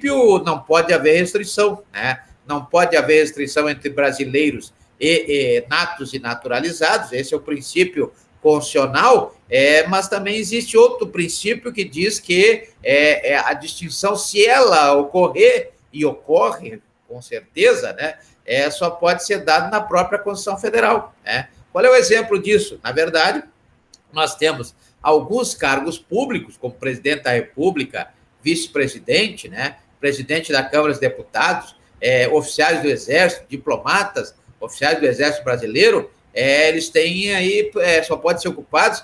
princípio, não pode haver restrição, né? Não pode haver restrição entre brasileiros e natos e naturalizados, esse é o princípio constitucional, mas também existe outro princípio que diz que a distinção, se ela ocorrer, e ocorre com certeza, né, só pode ser dada na própria Constituição Federal, né? Qual é o exemplo disso? Na verdade, nós temos alguns cargos públicos, como presidente da República, vice-presidente, né, presidente da Câmara dos Deputados, oficiais do Exército, diplomatas, oficiais do Exército Brasileiro, eles têm aí, só podem ser ocupados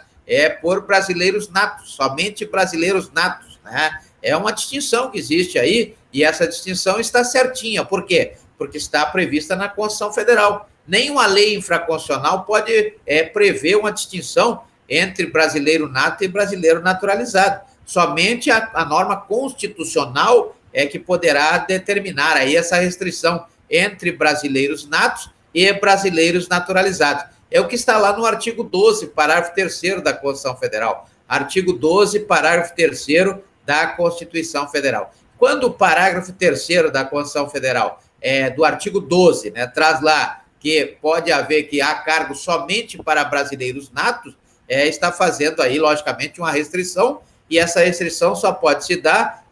por brasileiros natos, somente brasileiros natos, né? É uma distinção que existe aí, e essa distinção está certinha. Por quê? Porque está prevista na Constituição Federal. Nenhuma lei infraconstitucional pode prever uma distinção entre brasileiro nato e brasileiro naturalizado. Somente a norma constitucional é que poderá determinar aí essa restrição entre brasileiros natos e brasileiros naturalizados. É o que está lá no artigo 12, parágrafo 3º da Constituição Federal. Artigo 12, parágrafo 3º da Constituição Federal. Quando o parágrafo 3º da Constituição Federal, do artigo 12, né, traz lá que pode haver, que há cargos somente para brasileiros natos, está fazendo aí, logicamente, uma restrição, e essa restrição só pode se dar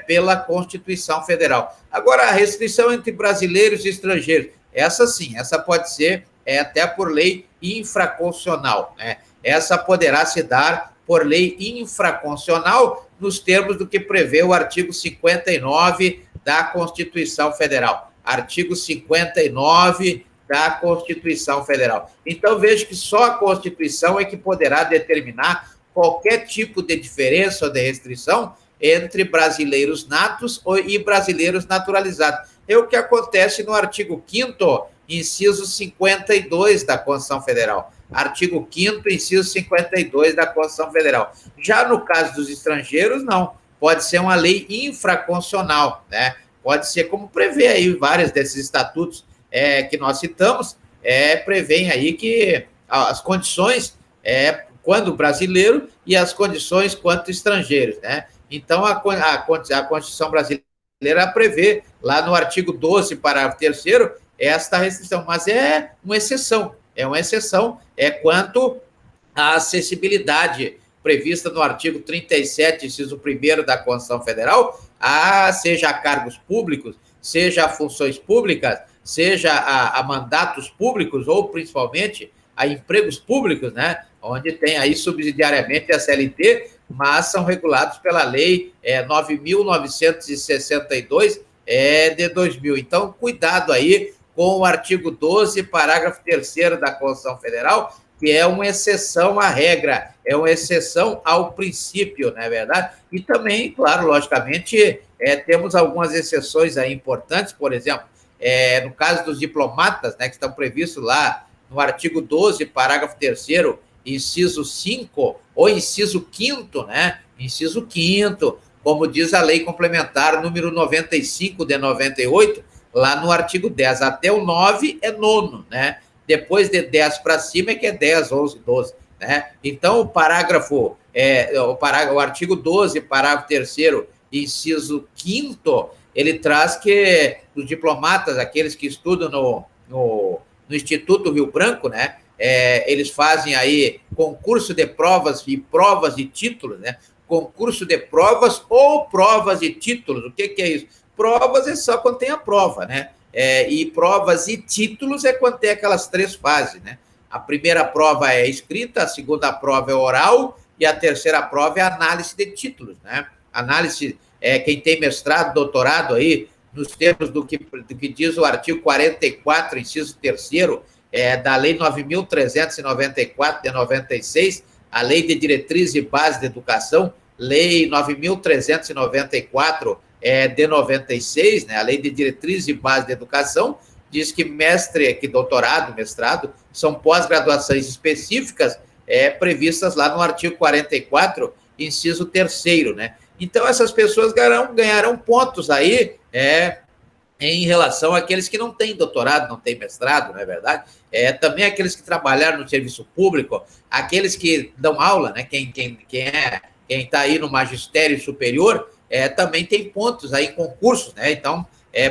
pela Constituição Federal. Agora, a restrição entre brasileiros e estrangeiros, essa sim, essa pode ser até por lei infraconstitucional, né? Essa poderá se dar por lei infraconstitucional nos termos do que prevê o artigo 59 da Constituição Federal. Artigo 59 da Constituição Federal. Então, vejo que só a Constituição é que poderá determinar qualquer tipo de diferença ou de restrição entre brasileiros natos e brasileiros naturalizados. É o que acontece no artigo 5º, inciso 52 da Constituição Federal. Artigo 5º, inciso 52 da Constituição Federal. Já no caso dos estrangeiros, não. Pode ser uma lei infraconstitucional, né? Pode ser como prevê aí vários desses estatutos que nós citamos, prevêem aí que as condições quando brasileiro e as condições quanto estrangeiros, né? Então, a Constituição brasileira prevê, lá no artigo 12, parágrafo 3º, esta restrição, mas é uma exceção, quanto à acessibilidade prevista no artigo 37, inciso 1º da Constituição Federal, seja a cargos públicos, seja a funções públicas, seja a mandatos públicos ou, principalmente, a empregos públicos, né, onde tem aí subsidiariamente a CLT, mas são regulados pela Lei 9.962 de 2000. Então, cuidado aí com o artigo 12, parágrafo 3º da Constituição Federal, que é uma exceção à regra, é uma exceção ao princípio, não é verdade? E também, claro, logicamente, temos algumas exceções aí importantes, por exemplo, no caso dos diplomatas, né, que estão previstos lá no artigo 12, parágrafo 3º, inciso 5, ou inciso 5º, né? Inciso 5º, como diz a lei complementar número 95 de 98, lá no artigo 10, até o 9 é nono, né? Depois de 10 para cima é que é 10, 11, 12, né? Então, o artigo 12, parágrafo 3º, inciso 5º, ele traz que os diplomatas, aqueles que estudam no Instituto Rio Branco, né? Eles fazem aí concurso de provas e provas de títulos, né? Concurso de provas ou provas de títulos. O que é isso? Provas é só quando tem a prova, né? E provas e títulos é quando tem aquelas 3 fases, né? A primeira prova é escrita, a segunda prova é oral e a terceira prova é análise de títulos, né? Análise, quem tem mestrado, doutorado aí, nos termos do que diz o artigo 44, inciso 3º, da Lei 9.394 de 96, a Lei de Diretriz e Base de Educação, Lei 9.394 de 96, né, a Lei de Diretriz e Base de Educação, diz que doutorado, mestrado, são pós-graduações específicas previstas lá no artigo 44, inciso 3º, né? Então, essas pessoas ganharão pontos aí, em relação àqueles que não têm doutorado, não têm mestrado, não é verdade? Também aqueles que trabalharam no serviço público, aqueles que dão aula, né? Quem está aí no magistério superior, também tem pontos aí em concursos, né? Então,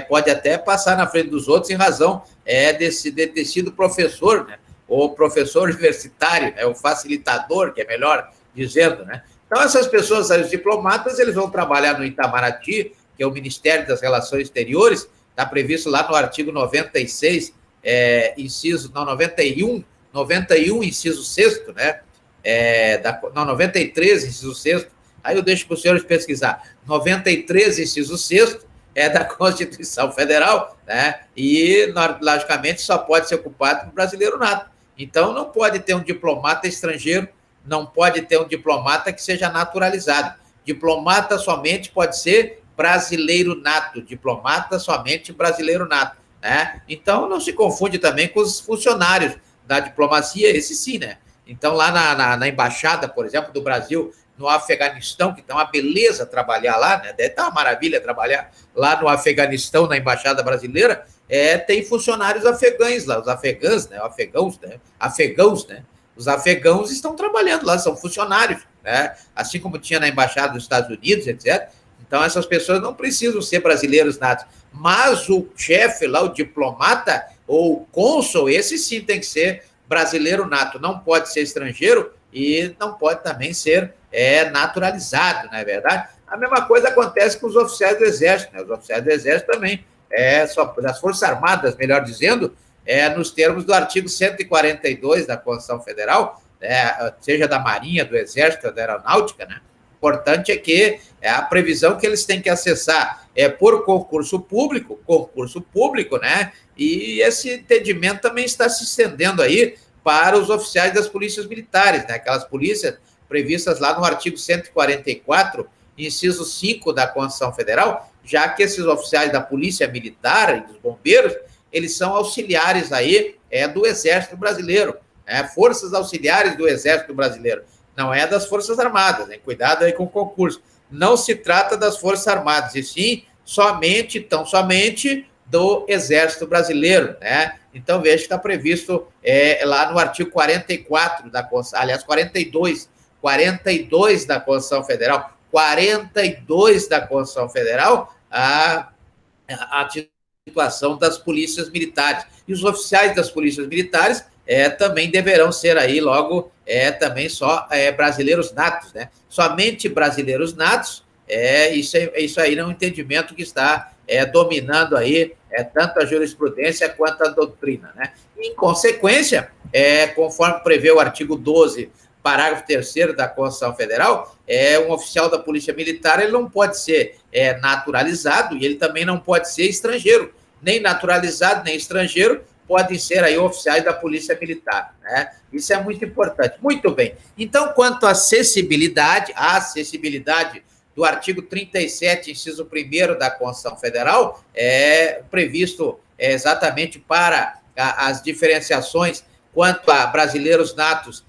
pode até passar na frente dos outros em razão de ter sido professor, né? O professor universitário, né? O facilitador, que é melhor dizendo, né? Então, essas pessoas, os diplomatas, eles vão trabalhar no Itamaraty, que é o Ministério das Relações Exteriores, está previsto lá no artigo 96, inciso, não, 91, inciso 6º, né? 93, inciso 6º, aí eu deixo para os senhores pesquisar. 93, inciso 6º, é da Constituição Federal, né? E, logicamente, só pode ser ocupado por brasileiro nato. Então, não pode ter um diplomata estrangeiro, não pode ter um diplomata que seja naturalizado. Diplomata somente pode ser brasileiro nato, diplomata somente brasileiro nato, né? Então, não se confunde também com os funcionários da diplomacia, esse sim, né? Então, lá na embaixada, por exemplo, do Brasil no Afeganistão, que está uma beleza trabalhar lá, né? Deve estar uma maravilha trabalhar lá no Afeganistão, na embaixada brasileira, tem funcionários afegães lá, os afegãos, né? Afegãos, né? Os afegãos estão trabalhando lá, são funcionários, né? Assim como tinha na embaixada dos Estados Unidos, etc. Então, essas pessoas não precisam ser brasileiros natos, mas o chefe lá, o diplomata ou o cônsul, esse sim tem que ser brasileiro nato, não pode ser estrangeiro e não pode também ser naturalizado, não é verdade? A mesma coisa acontece com os oficiais do Exército, né? Os oficiais do Exército também, das Forças Armadas, melhor dizendo, nos termos do artigo 142 da Constituição Federal, seja da Marinha, do Exército, da Aeronáutica, né? O importante é que a previsão que eles têm que acessar por concurso público, né? E esse entendimento também está se estendendo aí para os oficiais das polícias militares, né? Aquelas polícias previstas lá no artigo 144, inciso 5 da Constituição Federal, já que esses oficiais da polícia militar e dos bombeiros, eles são auxiliares aí do Exército Brasileiro, forças auxiliares do Exército Brasileiro, não é das Forças Armadas, né? Cuidado aí com o concurso. Não se trata das Forças Armadas, e sim somente do Exército Brasileiro, né? Então, veja que está previsto lá no artigo 44 da Constituição, aliás, 42 da Constituição Federal, 42 da Constituição Federal, a situação das polícias militares. E os oficiais das polícias militares também deverão ser aí logo também só brasileiros natos, né? Somente brasileiros natos, isso aí não é um entendimento que está dominando aí tanto a jurisprudência quanto a doutrina, né? Em consequência, conforme prevê o artigo 12, parágrafo 3º da Constituição Federal, um oficial da Polícia Militar, ele não pode ser naturalizado e ele também não pode ser estrangeiro, nem naturalizado, nem estrangeiro, podem ser aí oficiais da Polícia Militar, né? Isso é muito importante. Muito bem. Então, quanto à acessibilidade, do artigo 37, inciso 1º da Constituição Federal, previsto exatamente para as diferenciações quanto a brasileiros natos,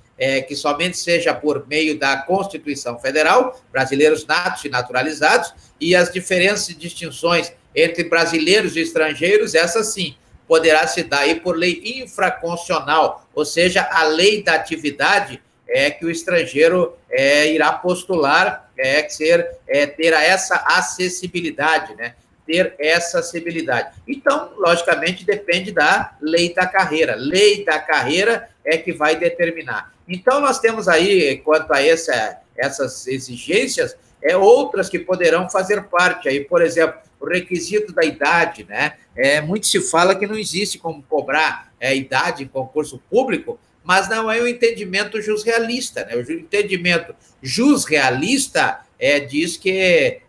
que somente seja por meio da Constituição Federal, brasileiros natos e naturalizados, e as diferenças e distinções entre brasileiros e estrangeiros, essas sim, poderá se dar aí por lei infraconstitucional, ou seja, a lei da atividade que o estrangeiro irá postular, ter essa acessibilidade, né? Ter essa acessibilidade. Então, logicamente, depende da lei da carreira. Lei da carreira é que vai determinar. Então, nós temos aí, quanto a essas exigências, outras que poderão fazer parte aí, por exemplo, o requisito da idade, né? Muito se fala que não existe como cobrar idade em concurso público, mas não é o entendimento jusrealista, né? O entendimento jusrealista diz que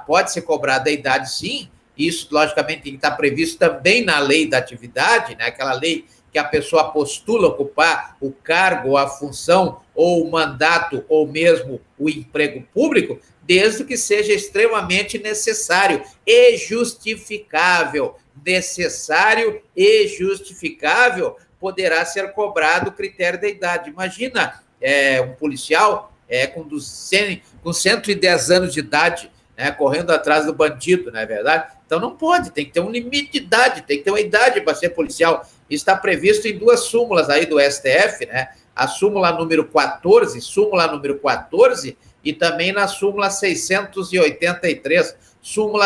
pode ser cobrada a idade, sim. Isso, logicamente, tem que estar previsto também na lei da atividade, né? Aquela lei que a pessoa postula ocupar o cargo, a função, ou o mandato, ou mesmo o emprego público, desde que seja extremamente necessário e justificável. Necessário e justificável poderá ser cobrado o critério da idade. Imagina um policial com 110 anos de idade, né, correndo atrás do bandido, não é verdade? Então não pode, tem que ter um limite de idade, tem que ter uma idade para ser policial. Isso está previsto em 2 súmulas aí do STF, né? A súmula número 14, e também na súmula 683, súmula